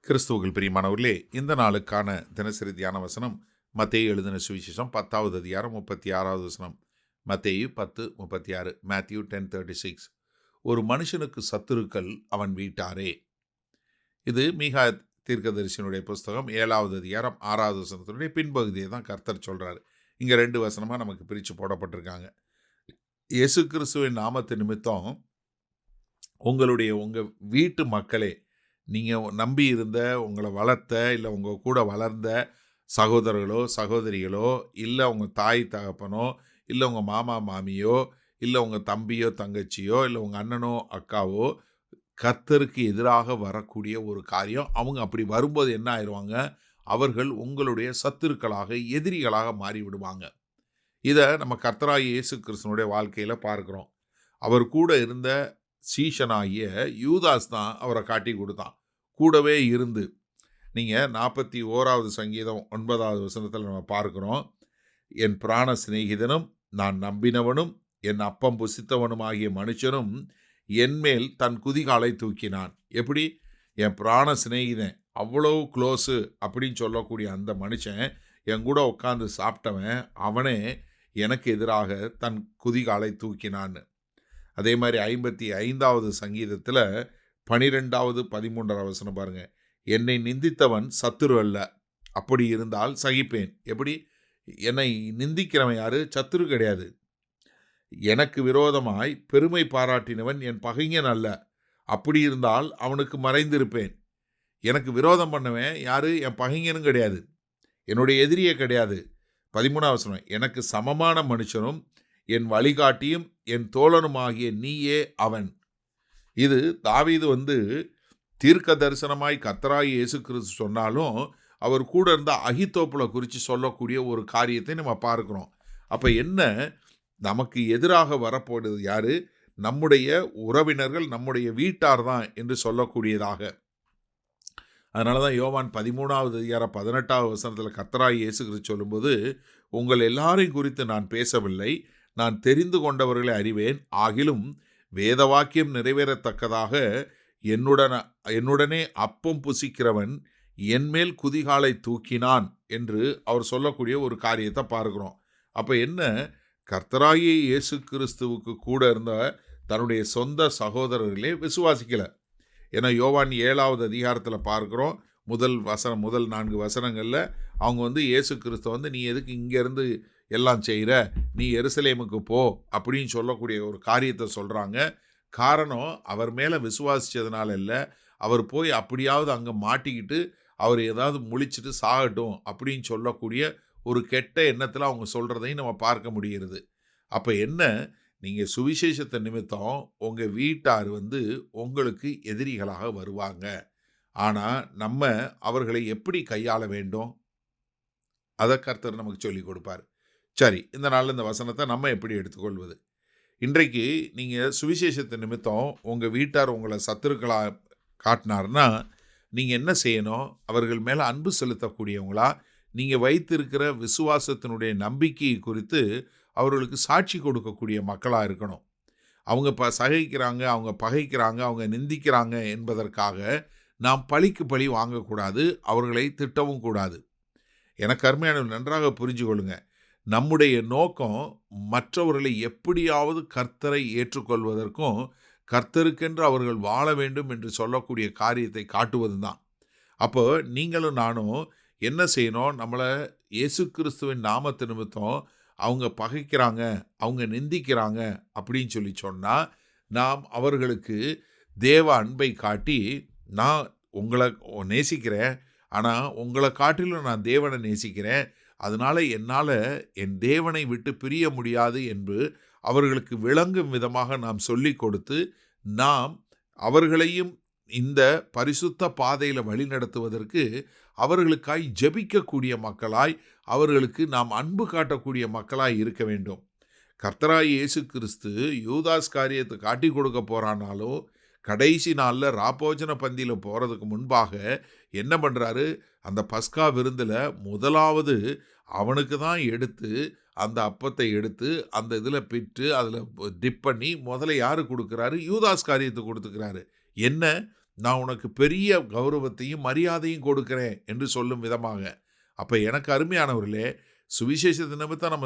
கிறிஸ்துவுக்குள் பிரியமானவர்களே, இந்த நாளுக்கான தினசரி தியான வசனம் மத்தேயு எழுதின சுவிசேஷம் 10வது அதிகாரம் 36வது வசனம். மத்தேயு 10:36. மேத்யூ 10:36. ஒரு மனுஷனுக்கு சத்துருக்கள் அவன் வீட்டாரே. இது மீகா தீர்க்கதரிசியினுடைய புஸ்தகம் 7வது அதிகாரம் 6வது வசனத்தினுடைய பின்பகுதியை தான் கர்த்தர் சொல்றாரு. இங்க 2 வசனமா நமக்கு பிரித்து போடப்பட்டிருக்காங்க. இயேசு கிறிஸ்துவின் நாமத்து நிமித்தம் உங்க வீட்டு மக்களே, நீங்கள் நம்பி இருந்த, உங்களை வளர்த்த, இல்லை உங்கள் கூட வளர்ந்த சகோதரர்களோ சகோதரிகளோ, இல்லை உங்கள் தாய் தகப்பனோ, இல்லை உங்கள் மாமா மாமியோ, இல்லை உங்கள் தம்பியோ தங்கச்சியோ, இல்லை உங்கள் அண்ணனோ அக்காவோ கர்த்தருக்கு எதிராக வரக்கூடிய ஒரு காரியம். அவங்க அப்படி வரும்போது என்ன ஆயிடுவாங்க? அவர்கள் உங்களுடைய சத்துருக்களாக, எதிரிகளாக மாறிவிடுவாங்க. இதை நம்ம கர்த்தராகிய இயேசு கிறிஸ்துவனுடைய வாழ்க்கையில் பார்க்குறோம். அவர் கூட இருந்த சீஷனாகிய யூதாஸ் தான் அவரை காட்டி கொடுத்தான். கூடவே இருந்து, நீங்கள் 41வது சங்கீதம் 9வது வசனத்தில் நம்ம பார்க்குறோம். என் பிராண சிநேகிதனும் நான் நம்பினவனும் என் அப்பம் புசித்தவனும் ஆகிய மனுஷனும் என்மேல் தன் குதிகாலை தூக்கினான். எப்படி? என் பிராண சிநேகிதன், அவ்வளோ க்ளோஸு அப்படின்னு சொல்லக்கூடிய அந்த மனுஷன், என் கூட உட்காந்து சாப்பிட்டவன், அவனே எனக்கு எதிராக தன் குதிகாலை தூக்கினான்னு. அதே மாதிரி 55வது சங்கீதத்தில் 12வது 13வது வசனம் பாருங்க. என்னை நிந்தித்தவன் சத்துரு அல்ல, அப்படி இருந்தால் சகிப்பேன். எப்படி? என்னை நிந்திக்கிறவன் யாரு? சத்துரு கிடையாது. எனக்கு விரோதமாய் பெருமை பாராட்டினவன் என் பகைஞன் அல்ல, அப்படி இருந்தால் அவனுக்கு மறைந்திருப்பேன். எனக்கு விரோதம் பண்ணவன் யாரு? என் பகைஞனும் கிடையாது, என்னுடைய எதிரியே கிடையாது. 13வது வசனம். எனக்கு சமமான மனுஷனும் என் வழிகாட்டியும் என் தோழனுமாகிய நீயே அவன். இது தாவீது தீர்க்க தரிசனமாய் கர்த்தராகிய இயேசு கிறிஸ்து சொன்னாலும் அவர் கூட இருந்த அகித்தோப்புல குறித்து சொல்லக்கூடிய ஒரு காரியத்தை நம்ம பார்க்கிறோம். அப்போ என்ன? நமக்கு எதிராக வரப்போவது யாரு? நம்முடைய உறவினர்கள், நம்முடைய வீட்டார் தான் என்று சொல்லக்கூடியதாக. அதனால தான் யோவான் 13வது அதிகாரம் 18வது வசனத்தில் கர்த்தராகிய இயேசு கிறிஸ்து சொல்லும்போது, உங்கள் எல்லாரையும் குறித்து நான் பேசவில்லை, நான் தெரிந்து கொண்டவர்களை அறிவேன், ஆகிலும் வேத வாக்கியம் நிறைவேறத்தக்கதாக என்னுடனே அப்பம் புசிக்கிறவன் என்மேல் குதிகாலை தூக்கினான் என்று அவர் சொல்லக்கூடிய ஒரு காரியத்தை பார்க்கிறோம். அப்போ என்ன? கர்த்தராகிய இயேசு கிறிஸ்துவுக்கு கூட இருந்த தன்னுடைய சொந்த சகோதரர்களே விசுவாசிக்கலை. ஏன்னா யோவான் 7வது அதிகாரத்தில் பார்க்குறோம், முதல் 4 வசனங்களில் அவங்க இயேசு கிறிஸ்து நீ எதுக்கு இங்கேருந்து எல்லாம் செய்கிற, நீ எருசலேமுக்கு போ அப்படின்னு சொல்லக்கூடிய ஒரு காரியத்தை சொல்கிறாங்க. காரணம், அவர் மேலே விசுவாசித்ததுனால இல்லை, அவர் போய் அப்படியாவது அங்கே மாட்டிக்கிட்டு அவர் ஏதாவது முழிச்சிட்டு சாகட்டும் அப்படின்னு சொல்லக்கூடிய ஒரு கெட்ட எண்ணத்தில் அவங்க சொல்கிறதையும் நம்ம பார்க்க முடிகிறது. அப்போ என்ன? நீங்கள் சுவிசேஷத்தை நிமித்தம் உங்கள் வீட்டார் உங்களுக்கு எதிரிகளாக வருவாங்க. ஆனால் நம்ம அவர்களை எப்படி கையாள வேண்டும், அதை கர்த்தர் நமக்கு சொல்லிக் கொடுப்பார். சரி, இந்த நாளில் இந்த வசனத்தை நம்ம எப்படி எடுத்துக்கொள்வது? இன்றைக்கு நீங்கள் சுவிசேஷத்தை நிமித்தம் உங்கள் வீட்டார் உங்களை சத்துருக்களாக காட்டினார்னா நீங்கள் என்ன செய்யணும்? அவர்கள் மேலே அன்பு செலுத்தக்கூடியவங்களா, நீங்கள் வைத்திருக்கிற விசுவாசத்தினுடைய நம்பிக்கையை குறித்து அவர்களுக்கு சாட்சி கொடுக்கக்கூடிய மக்களாக இருக்கணும். அவங்க சகிக்கிறாங்க, அவங்க பகைக்கிறாங்க, அவங்க நிந்திக்கிறாங்க என்பதற்காக நாம் பழிக்கு பழி வாங்கக்கூடாது, அவர்களை திட்டவும் கூடாது. எனக்கு அருமையான நன்றாக புரிஞ்சு கொள்ளுங்க. நம்முடைய நோக்கம் மற்றவர்களை எப்படியாவது கர்த்தரை ஏற்றுக்கொள்வதற்கும், கர்த்தருக்கென்று அவர்கள் வாழ வேண்டும் என்று சொல்லக்கூடிய காரியத்தை காட்டுவது தான். அப்போ நீங்களும் நானும் என்ன செய்யணும்? நம்மளை இயேசு கிறிஸ்துவின் நாமத்து நிமித்தம் அவங்க பகைக்கிறாங்க, அவங்க நிந்திக்கிறாங்க அப்படின்னு சொன்னால், நாம் அவர்களுக்கு தேவ அன்பை காட்டி, நான் உங்களை நேசிக்கிறேன், ஆனால் உங்களை காட்டிலும் நான் தேவனை நேசிக்கிறேன், அதனால் என்னால் என் தேவனை விட்டு பிரிய முடியாது என்று அவர்களுக்கு விளங்கும் விதமாக நாம் சொல்லி கொடுத்து, நாம் அவர்களையும் இந்த பரிசுத்த பாதையில் வழிநடத்துவதற்கு அவர்களுக்காய் ஜெபிக்கக்கூடிய மக்களாய், அவர்களுக்கு நாம் அன்பு காட்டக்கூடிய மக்களாய் இருக்க வேண்டும். கர்த்தராகிய இயேசு கிறிஸ்து யூதாஸ் காரியத்தை காட்டி கொடுக்க போகிறானாலும், கடைசி நாளில் ராப்போஜன பந்தியில் போகிறதுக்கு முன்பாக என்ன பண்ணுறாரு? அந்த பஸ்கா விருந்தில் முதலாவது அவனுக்கு தான் எடுத்து, அந்த அப்பத்தை எடுத்து அந்த இதில் பிட்டு அதில் டிப் பண்ணி முதல்ல யாரு கொடுக்குறாரு? யூதாஸ் காரியத்தை கொடுத்துக்கிறாரு. என்ன? நான் உனக்கு பெரிய கௌரவத்தையும் மரியாதையும் கொடுக்கிறேன் என்று சொல்லும் விதமாக. அப்போ எனக்கு அருமையானவர்களே, சுவிசேஷத்து நிமித்தம்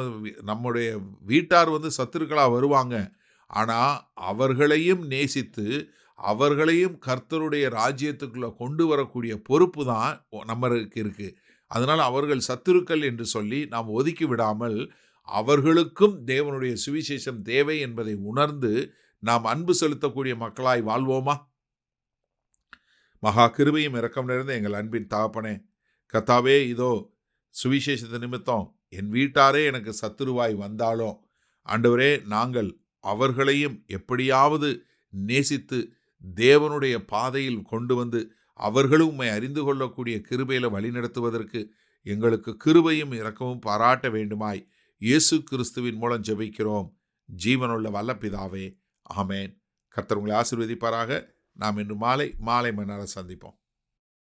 நம்முடைய வீட்டார் சத்துருக்களாக வருவாங்க. ஆனால் அவர்களையும் நேசித்து அவர்களையும் கர்த்தருடைய ராஜ்யத்துக்குள்ளே கொண்டு வரக்கூடிய பொறுப்பு தான் நம்மளுக்கு இருக்குது. அதனால் அவர்கள் சத்துருக்கள் என்று சொல்லி நாம் ஒதுக்கி விடாமல் அவர்களுக்கும் தேவனுடைய சுவிசேஷம் தேவை என்பதை உணர்ந்து நாம் அன்பு செலுத்தக்கூடிய மக்களாய் வாழ்வோமா? மகா கிருபையும் இரக்கம் நிறைந்த எங்கள் அன்பின் தகப்பனே, கர்த்தாவே, இதோ சுவிசேஷத்து நிமித்தம் என் வீட்டாரே எனக்கு சத்துருவாய் வந்தாலும் ஆண்டவரே, நாங்கள் அவர்களையும் எப்படியாவது நேசித்து தேவனுடைய பாதையில் கொண்டு வந்து அவர்களும் உம்மை அறிந்து கொள்ளக்கூடிய கிருபையில் வழிநடத்துவதற்கு எங்களுக்கு கிருபையும் இரக்கமும் பாராட்ட வேண்டுமாய் இயேசு கிறிஸ்துவின் மூலம் ஜெபிக்கிறோம் ஜீவனுள்ள வல்ல பிதாவே, ஆமேன். கர்த்தர் உங்களை ஆசீர்வதிப்பாராக. நாம் இன்று மாலை மணி நேரம் சந்திப்போம்.